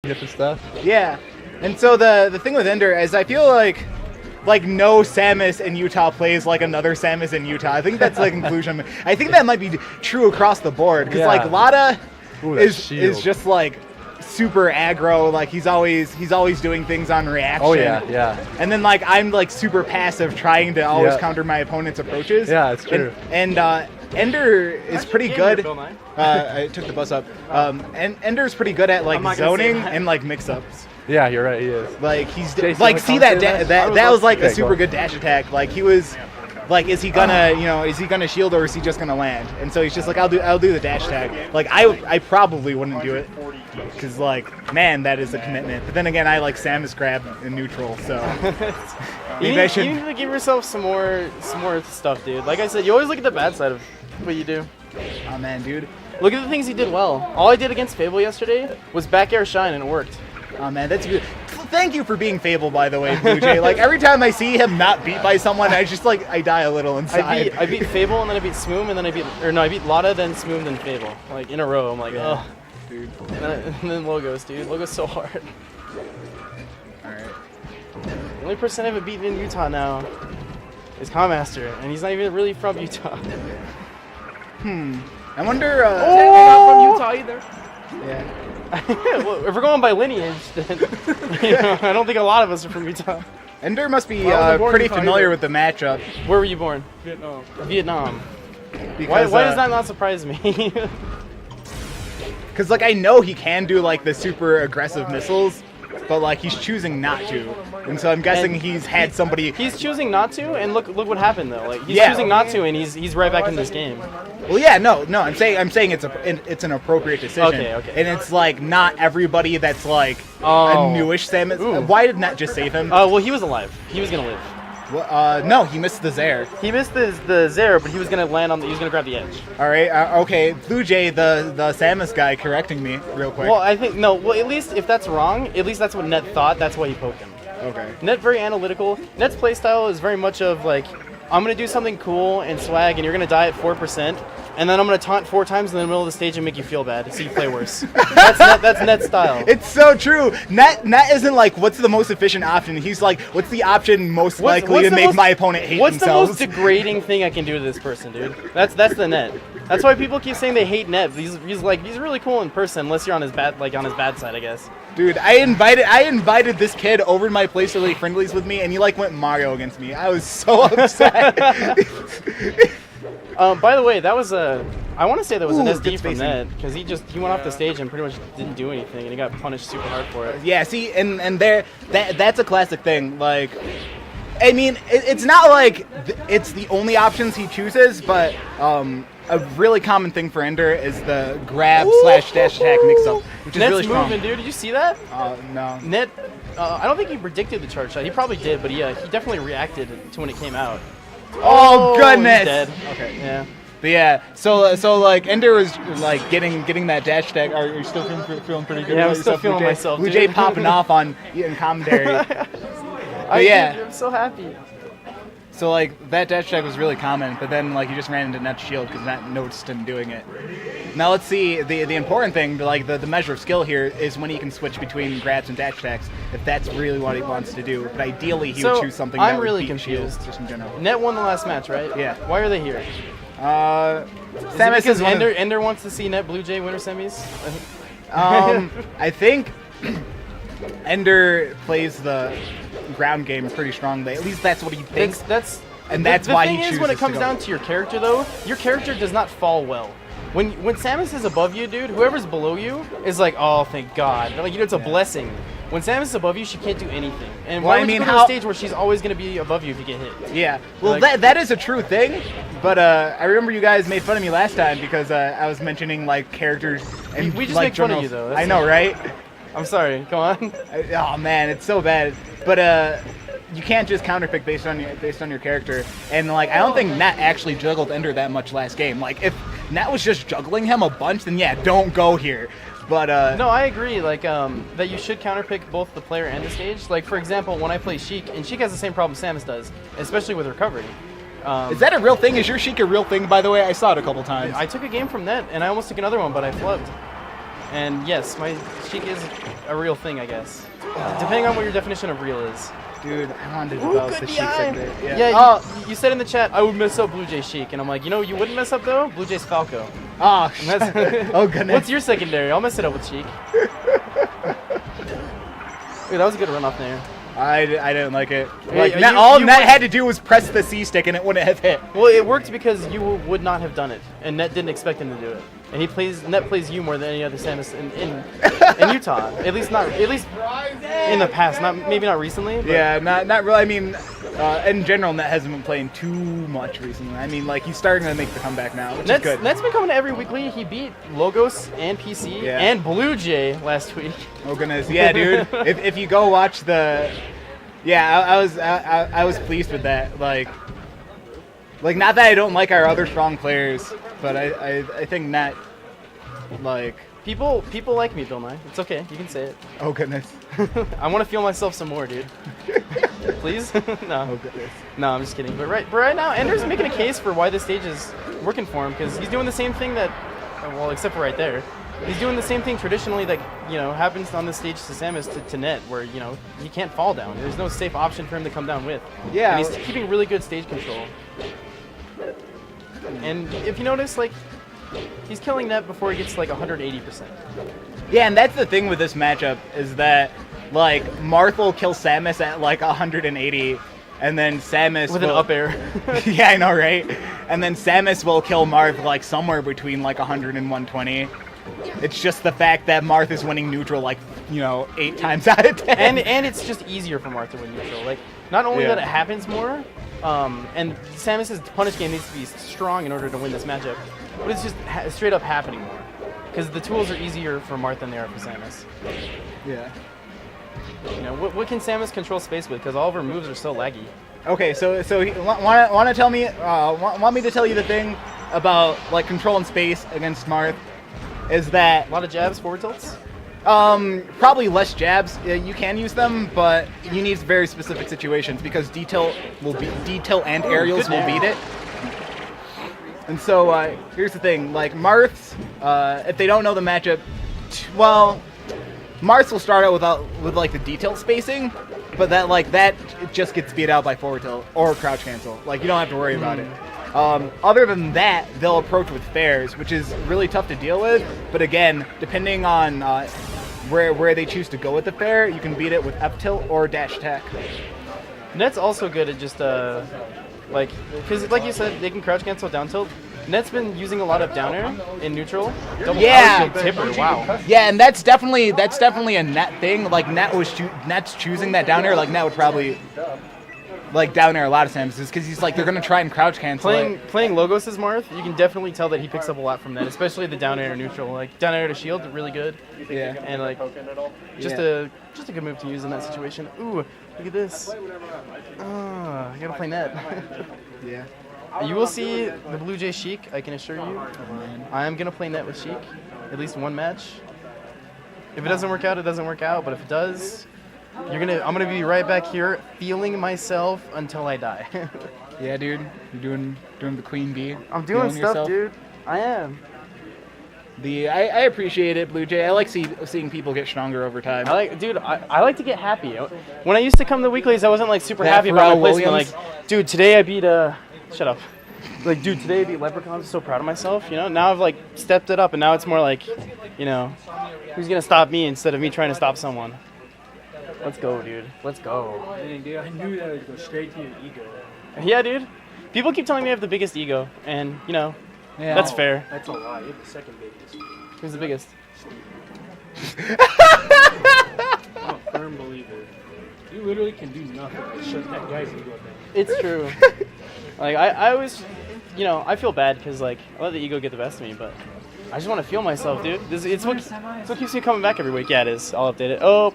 different stuff. Yeah, and so the thing with Ender is I feel like no Samus in Utah plays like another Samus in Utah. I think that's the conclusion. I think that might be true across the board because like Lada is just like super aggro. Like he's always doing things on reaction. Oh yeah. And then like I'm like super passive, trying to always counter my opponent's approaches. Yeah, it's true. And Ender is pretty good. I took the bus up. And Ender's pretty good at like zoning and like mix-ups. Yeah, you're right. He is. Like he's like see that was like a super good dash attack. Like he was like, is he gonna shield or is he just gonna land? And so he's just like, I'll do the dash attack. Like I probably wouldn't do it because like man, that is a commitment. But then again, I like Samus grab in neutral, so. You need to give yourself some more stuff, dude. Like I said, you always look at the bad side of what you do. Oh man, dude. Look at the things he did well. All I did against Fable yesterday was back air shine and it worked. Oh man, that's good. Thank you for being Fable, by the way, Blue Jay. Like every time I see him not beat by someone, I just like I die a little inside. I beat Fable and then I beat Smoom and then I beat Lada, then Smoom, then Fable. Like in a row. I'm like, oh, dude. And then Logos, dude. Logos so hard. Alright. The only person I haven't beaten in Utah now is Commaster, and he's not even really from Utah. I wonder. Not from Utah either. Yeah. Well, if we're going by lineage, then I don't think a lot of us are from Utah. Ender must be pretty familiar with the matchup. Where were you born? Vietnam. Why does that not surprise me? Because like I know he can do like the super aggressive missiles, but like he's choosing not to, and so I'm guessing he's had somebody. He's choosing not to, and look what happened though. Like he's choosing not to, and he's right back in this game. Well, yeah, no. I'm saying it's an appropriate decision. Okay. And it's like not everybody that's like a newish Samus. Ooh. Why did Net just save him? Well, he was alive. He was gonna live. Well, no, he missed the Zair. He missed the Zair, but he was gonna land on. He was gonna grab the edge. All right. Okay. Blue Jay, the Samus guy, correcting me real quick. Well, I think no. Well, at least if that's wrong, at least that's what Net thought. That's why he poked him. Okay. Net very analytical. Net's playstyle is very much of like, I'm gonna do something cool and swag, and you're gonna die at 4%, and then I'm gonna taunt 4 times in the middle of the stage and make you feel bad, so you play worse. That's Net style. It's so true. Net isn't like what's the most efficient option. He's like, what's the option most likely to make my opponent hate What's themselves? the most degrading thing I can do to this person, dude? That's the Net. That's why people keep saying they hate Net. He's really cool in person, unless you're on his bad side, I guess. Dude, I invited this kid over to my place to play friendlies with me, and he like went Mario against me. I was so upset. By the way, that was I want to say that was an Ooh, SD from Net, because he went off the stage and pretty much didn't do anything, and he got punished super hard for it. Yeah, see, and that's a classic thing. Like, I mean, it's not like it's the only options he chooses, but a really common thing for Ender is the grab / dash attack mix-up, which is Net's really strong. moving, dude. Did you see that? No. Net, I don't think he predicted the charge shot. He probably did, but yeah, he definitely reacted to when it came out. Oh goodness! He's dead. Okay, yeah. But yeah, so like Ender was like getting that dash attack. Are you still feeling pretty good? Yeah, about I'm still yourself, feeling Blue Jay? myself, Blue Jay dude. popping off on in commentary. I'm so happy. So like that dash attack was really common, but then like you just ran into Net's shield because Net noticed him doing it. Now let's see the important thing, like the measure of skill here is when he can switch between grabs and dash attacks. If that's really what he wants to do, but ideally he would choose something that I'm really would beat confused. shield just in general. Net won the last match, right? Yeah. Why are they here? Samus because is Ender wants to see Net Blue Jay winter semis. I think Ender plays the ground game pretty strongly. At least that's what he thinks. That's why he chooses. The thing is, when it comes down to your character, though, your character does not fall well. When Samus is above you, dude, whoever's below you is like, oh, thank God. Like, it's a blessing. When Samus is above you, she can't do anything. And why would you go to a stage where she's always going to be above you if you get hit? Yeah, well, that is a true thing. But I remember you guys made fun of me last time because I was mentioning like characters and we just like make fun of you though. I know, right? I'm sorry. Go on. Oh man, it's so bad. But you can't just counterpick based on your character. And like I don't think Nat actually juggled Ender that much last game. Like if Nat was just juggling him a bunch, then yeah, don't go here. But no, I agree. Like that you should counterpick both the player and the stage. Like for example, when I play Sheik, and Sheik has the same problem Samus does, especially with recovery. Is that a real thing? Is your Sheik a real thing, by the way? I saw it a couple times. I took a game from Net, and I almost took another one, but I flubbed. And yes, my Sheik is a real thing, I guess. Depending on what your definition of real is. Dude, I wanted to develop the Sheik secondary. Yeah, you said in the chat, I would mess up Blue Jay Sheik. And I'm like, you know, you wouldn't mess up though? Blue Jay's Falco. Oh, oh goodness. What's your secondary? I'll mess it up with Sheik. Dude, that was a good run off there. I didn't like it. Yeah, Like, you- all you Net would- had to do was press the C stick and it wouldn't have hit. Well, it worked because you would not have done it, and Net didn't expect him to do it. And Net plays you more than any other Samus in Utah. At least in the past, maybe not recently. But Yeah, not really. I mean, in general, Net hasn't been playing too much recently. I mean, like, he's starting to make the comeback now, which is good. Net's been coming to every weekly. He beat Logos and PC and Blue Jay last week. Oh goodness, yeah, dude. if you go watch the, I was pleased with that. Like not that I don't like our other strong players, but I think Net, like. People like me, Bill Nye. It's okay. You can say it. Oh goodness. I want to feel myself some more, dude. Please? No. Oh goodness. No, I'm just kidding. But right now, Ender's making a case for why this stage is working for him, because he's doing the same thing that, well, except for right there, he's doing the same thing traditionally that, you know, happens on this stage to Samus to Net, where, you know, he can't fall down. There's no safe option for him to come down with. Yeah. And he's keeping really good stage control. And if you notice, like, he's killing Net before he gets like 180%. Yeah, and that's the thing with this matchup is that, like, Marth will kill Samus at like 180, and then Samus With an up air. Yeah, I know, right? And then Samus will kill Marth like somewhere between like 100 and 120. It's just the fact that Marth is winning neutral like, you know, 8 times out of 10. And it's just easier for Marth to win neutral. Like, not only that it happens more, and Samus's punish game needs to be strong in order to win this matchup, but it's just straight up happening more. Because the tools are easier for Marth than they are for Samus. Yeah. You know, what can Samus control space with? Because all of her moves are so laggy. Okay, so want to tell me, want me to tell you the thing about like controlling space against Marth is that A lot of jabs, forward tilts? probably less jabs. You can use them, but you need very specific situations because detail and aerials will beat it. And so here's the thing: like Marth's, if they don't know the matchup, well, Marth's will start out with like the detail spacing, but that it just gets beat out by forward tilt or crouch cancel. Like you don't have to worry about it. Other than that, they'll approach with fairs, which is really tough to deal with. But again, depending on where they choose to go with the fair, you can beat it with F tilt or dash attack. Net's also good at just like, because like you said, they can crouch cancel down tilt. Net's been using a lot of down air in neutral. Double tipper, wow. Yeah, and that's definitely a Net thing. Like Net's choosing that down air. Like Net would probably like down air a lot of times, because he's like they're gonna try and crouch cancel. Playing Logos as Marth, you can definitely tell that he picks up a lot from that, especially the down air neutral. Like down air to shield, really good. Yeah. And like just a good move to use in that situation. Ooh, look at this. I gotta play Net. Yeah. You will see the Blue Jay Sheik, I can assure you. I am gonna play Net with Sheik, at least one match. If it doesn't work out, it doesn't work out. But if it does, I'm gonna be right back here, feeling myself until I die. Yeah, dude, you're doing the queen bee. I'm doing Feeling stuff, yourself? dude. I am. I appreciate it, Blue Jay. I like seeing people get stronger over time. I like to get happy. When I used to come to weeklies, I wasn't like super That happy about my Pharrell placement. Williams? Like, dude, today I beat shut up. Like, dude, today I beat Leprechaun. I'm so proud of myself. You know, now I've like stepped it up, and now it's more like, you know, who's gonna stop me instead of me trying to stop someone? Let's go, dude. Let's go. Dang, dude, I knew that would go straight to your ego. Yeah, dude. People keep telling me I have the biggest ego, and you know, Yeah. that's fair. That's a lie. You have the second biggest. Who's the biggest? I'm a firm believer. You literally can do nothing but shut that guy's ego down. It's true. Like I always, you know, I feel bad because like I let the ego get the best of me, but I just want to feel myself, dude. It's what keeps me coming back every week. Yeah, it is. I'll update it. Oh.